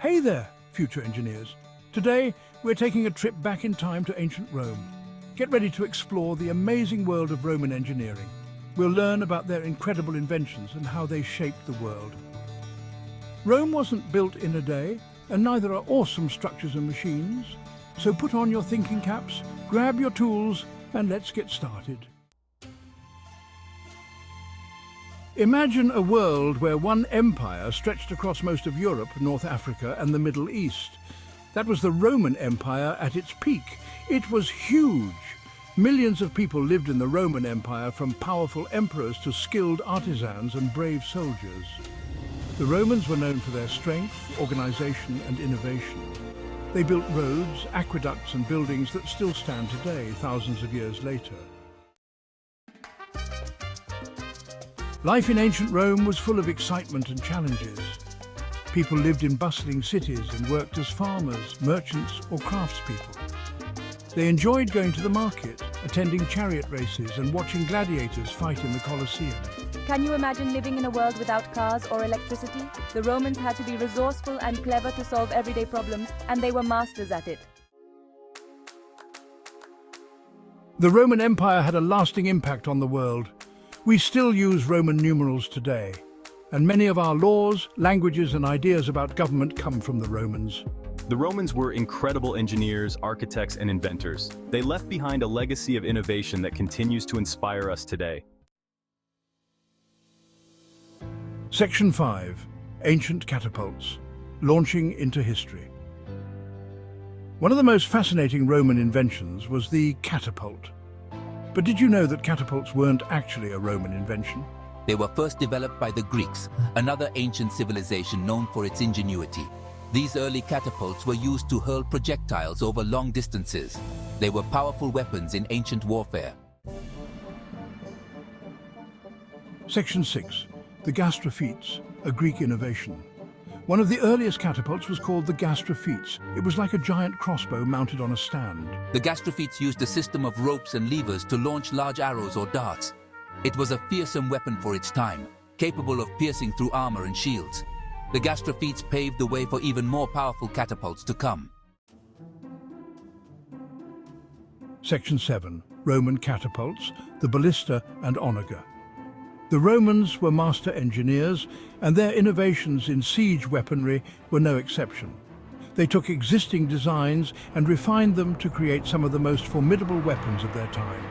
Hey there, future engineers. Today, we're taking a trip back in time to ancient Rome. Get ready to explore the amazing world of Roman engineering. We'll learn about their incredible inventions and how they shaped the world. Rome wasn't built in a day, and neither are awesome structures and machines. So put on your thinking caps, grab your tools, and let's get started. Imagine a world where one empire stretched across most of Europe, North Africa, and the Middle East. That was the Roman Empire at its peak. It was huge. Millions of people lived in the Roman Empire, from powerful emperors to skilled artisans and brave soldiers. The Romans were known for their strength, organization, and innovation. They built roads, aqueducts, and buildings that still stand today, thousands of years later. Life in ancient Rome was full of excitement and challenges. People lived in bustling cities and worked as farmers, merchants, or craftspeople. They enjoyed going to the market, attending chariot races, and watching gladiators fight in the Colosseum. Can you imagine living in a world without cars or electricity? The Romans had to be resourceful and clever to solve everyday problems, and they were masters at it. The Roman Empire had a lasting impact on the world. We still use Roman numerals today, and many of our laws, languages, and ideas about government come from the Romans. The Romans were incredible engineers, architects, and inventors. They left behind a legacy of innovation that continues to inspire us today. Section 5. Ancient Catapults. Launching into history. One of the most fascinating Roman inventions was the catapult. But did you know that catapults weren't actually a Roman invention? They were first developed by the Greeks, another ancient civilization known for its ingenuity. These early catapults were used to hurl projectiles over long distances. They were powerful weapons in ancient warfare. Section 6. The gastrophetes, a Greek innovation. One of the earliest catapults was called the gastrophetes. It was like a giant crossbow mounted on a stand. The gastrophetes used a system of ropes and levers to launch large arrows or darts. It was a fearsome weapon for its time, capable of piercing through armor and shields. The gastrophetes paved the way for even more powerful catapults to come. Section 7. Roman catapults, the Ballista and Onager. The Romans were master engineers, and their innovations in siege weaponry were no exception. They took existing designs and refined them to create some of the most formidable weapons of their time.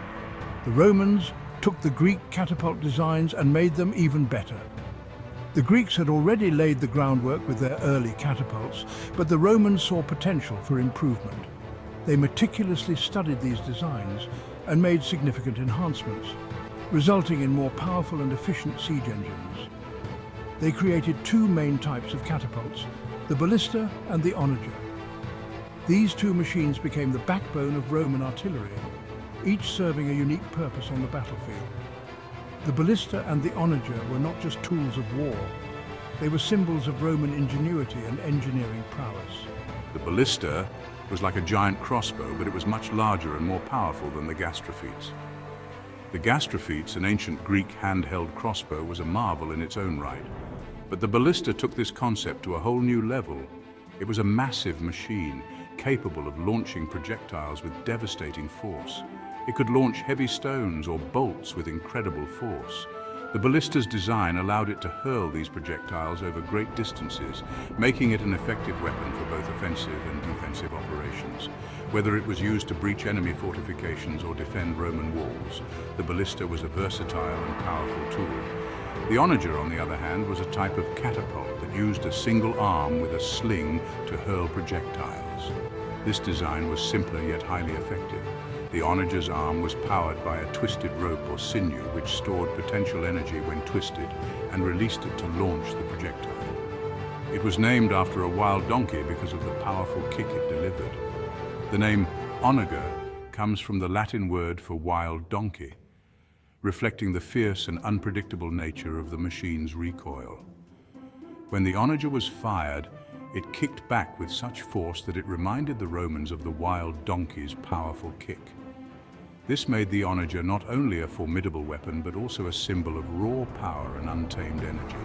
The Romans took the Greek catapult designs and made them even better. The Greeks had already laid the groundwork with their early catapults, but the Romans saw potential for improvement. They meticulously studied these designs and made significant enhancements, resulting in more powerful and efficient siege engines. They created two main types of catapults, the Ballista and the Onager. These two machines became the backbone of Roman artillery, each serving a unique purpose on the battlefield. The Ballista and the Onager were not just tools of war. They were symbols of Roman ingenuity and engineering prowess. The Ballista was like a giant crossbow, but it was much larger and more powerful than the gastrophetes. The gastrophetes, an ancient Greek handheld crossbow, was a marvel in its own right. But the Ballista took this concept to a whole new level. It was a massive machine, capable of launching projectiles with devastating force. It could launch heavy stones or bolts with incredible force. The Ballista's design allowed it to hurl these projectiles over great distances, making it an effective weapon for both offensive and defensive operations. Whether it was used to breach enemy fortifications or defend Roman walls, the Ballista was a versatile and powerful tool. The Onager, on the other hand, was a type of catapult that used a single arm with a sling to hurl projectiles. This design was simpler yet highly effective. The Onager's arm was powered by a twisted rope or sinew which stored potential energy when twisted and released it to launch the projectile. It was named after a wild donkey because of the powerful kick it delivered. The name Onager comes from the Latin word for wild donkey, reflecting the fierce and unpredictable nature of the machine's recoil. When the Onager was fired, it kicked back with such force that it reminded the Romans of the wild donkey's powerful kick. This made the Onager not only a formidable weapon, but also a symbol of raw power and untamed energy.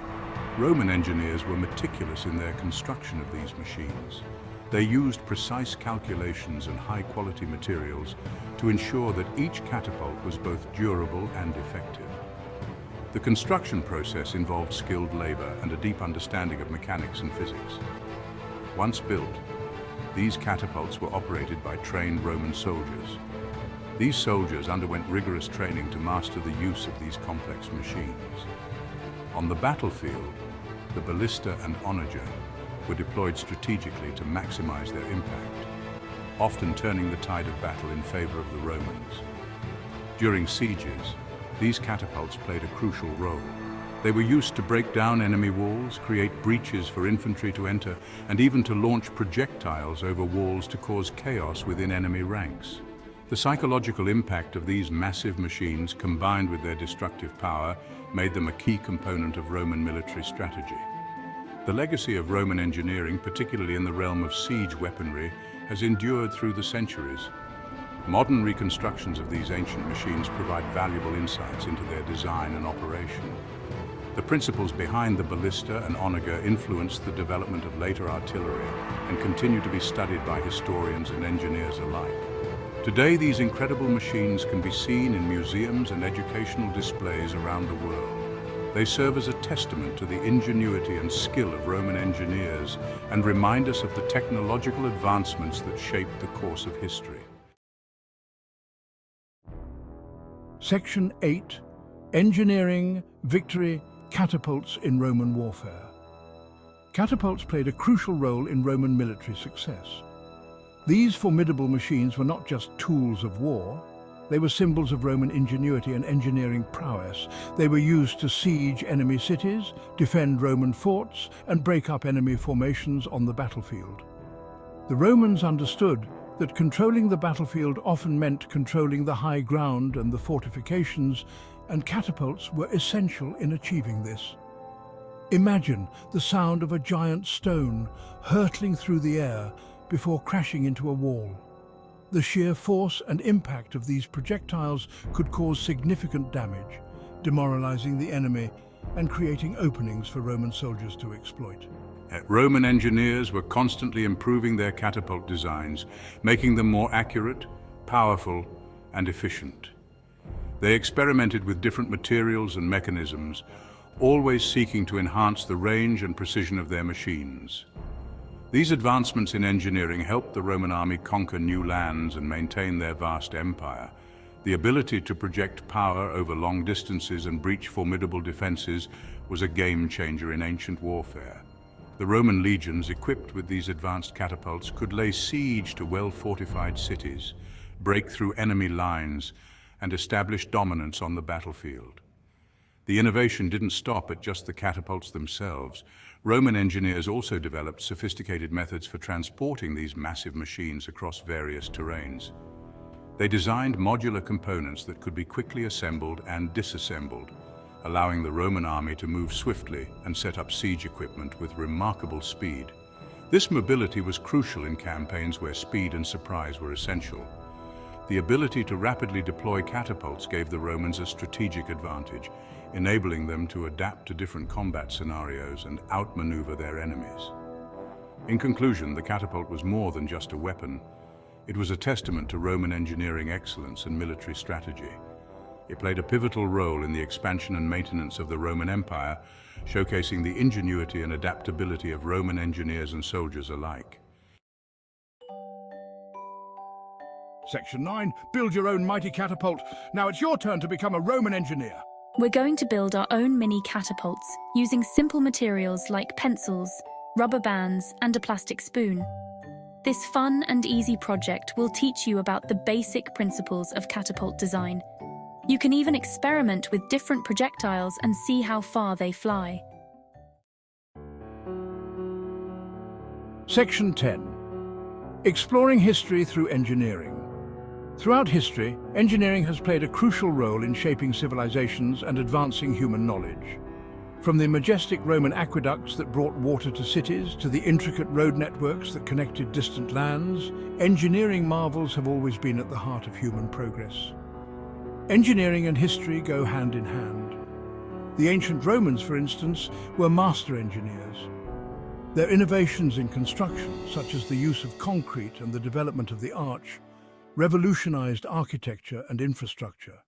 Roman engineers were meticulous in their construction of these machines. They used precise calculations and high-quality materials to ensure that each catapult was both durable and effective. The construction process involved skilled labor and a deep understanding of mechanics and physics. Once built, these catapults were operated by trained Roman soldiers. These soldiers underwent rigorous training to master the use of these complex machines. On the battlefield, the Ballista and Onager were deployed strategically to maximize their impact, often turning the tide of battle in favor of the Romans. During sieges, these catapults played a crucial role. They were used to break down enemy walls, create breaches for infantry to enter, and even to launch projectiles over walls to cause chaos within enemy ranks. The psychological impact of these massive machines, combined with their destructive power, made them a key component of Roman military strategy. The legacy of Roman engineering, particularly in the realm of siege weaponry, has endured through the centuries. Modern reconstructions of these ancient machines provide valuable insights into their design and operation. The principles behind the Ballista and Onager influenced the development of later artillery and continue to be studied by historians and engineers alike. Today, these incredible machines can be seen in museums and educational displays around the world. They serve as a testament to the ingenuity and skill of Roman engineers and remind us of the technological advancements that shaped the course of history. Section 8. Engineering, Victory, Catapults in Roman Warfare. Catapults played a crucial role in Roman military success. These formidable machines were not just tools of war, they were symbols of Roman ingenuity and engineering prowess. They were used to siege enemy cities, defend Roman forts, and break up enemy formations on the battlefield. The Romans understood that controlling the battlefield often meant controlling the high ground and the fortifications, and catapults were essential in achieving this. Imagine the sound of a giant stone hurtling through the air before crashing into a wall. The sheer force and impact of these projectiles could cause significant damage, demoralizing the enemy and creating openings for Roman soldiers to exploit. Roman engineers were constantly improving their catapult designs, making them more accurate, powerful, and efficient. They experimented with different materials and mechanisms, always seeking to enhance the range and precision of their machines. These advancements in engineering helped the Roman army conquer new lands and maintain their vast empire. The ability to project power over long distances and breach formidable defenses was a game-changer in ancient warfare. The Roman legions, equipped with these advanced catapults, could lay siege to well-fortified cities, break through enemy lines, and establish dominance on the battlefield. The innovation didn't stop at just the catapults themselves. Roman engineers also developed sophisticated methods for transporting these massive machines across various terrains. They designed modular components that could be quickly assembled and disassembled, allowing the Roman army to move swiftly and set up siege equipment with remarkable speed. This mobility was crucial in campaigns where speed and surprise were essential. The ability to rapidly deploy catapults gave the Romans a strategic advantage, enabling them to adapt to different combat scenarios and outmaneuver their enemies. In conclusion, the catapult was more than just a weapon. It was a testament to Roman engineering excellence and military strategy. It played a pivotal role in the expansion and maintenance of the Roman Empire, showcasing the ingenuity and adaptability of Roman engineers and soldiers alike. Section 9. Build your own mighty catapult. Now it's your turn to become a Roman engineer. We're going to build our own mini catapults using simple materials like pencils, rubber bands, and a plastic spoon. This fun and easy project will teach you about the basic principles of catapult design. You can even experiment with different projectiles and see how far they fly. Section 10. Exploring history through engineering. Throughout history, engineering has played a crucial role in shaping civilizations and advancing human knowledge. From the majestic Roman aqueducts that brought water to cities to the intricate road networks that connected distant lands, engineering marvels have always been at the heart of human progress. Engineering and history go hand in hand. The ancient Romans, for instance, were master engineers. Their innovations in construction, such as the use of concrete and the development of the arch, revolutionized architecture and infrastructure.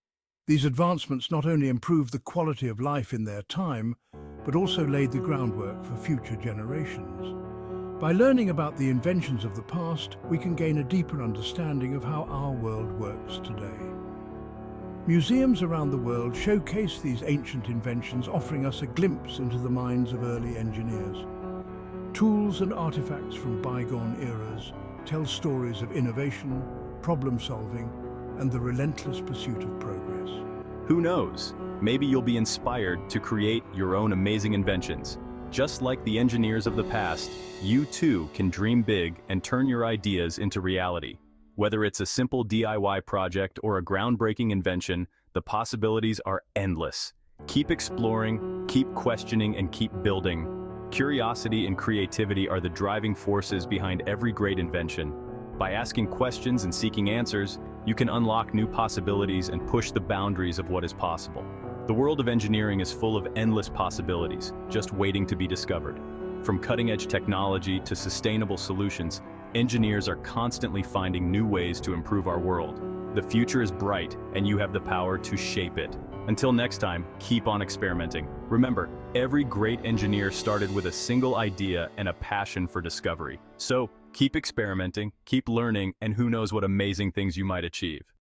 These advancements not only improved the quality of life in their time, but also laid the groundwork for future generations. By learning about the inventions of the past, we can gain a deeper understanding of how our world works today. Museums around the world showcase these ancient inventions, offering us a glimpse into the minds of early engineers. Tools and artifacts from bygone eras tell stories of innovation, problem-solving, and the relentless pursuit of progress. Who knows? Maybe you'll be inspired to create your own amazing inventions. Just like the engineers of the past, you too can dream big and turn your ideas into reality. Whether it's a simple DIY project or a groundbreaking invention, the possibilities are endless. Keep exploring, keep questioning, and keep building. Curiosity and creativity are the driving forces behind every great invention. By asking questions and seeking answers, you can unlock new possibilities and push the boundaries of what is possible. The world of engineering is full of endless possibilities, just waiting to be discovered. From cutting-edge technology to sustainable solutions, engineers are constantly finding new ways to improve our world. The future is bright, and you have the power to shape it. Until next time, keep on experimenting. Remember, every great engineer started with a single idea and a passion for discovery. So, keep experimenting, keep learning, and who knows what amazing things you might achieve.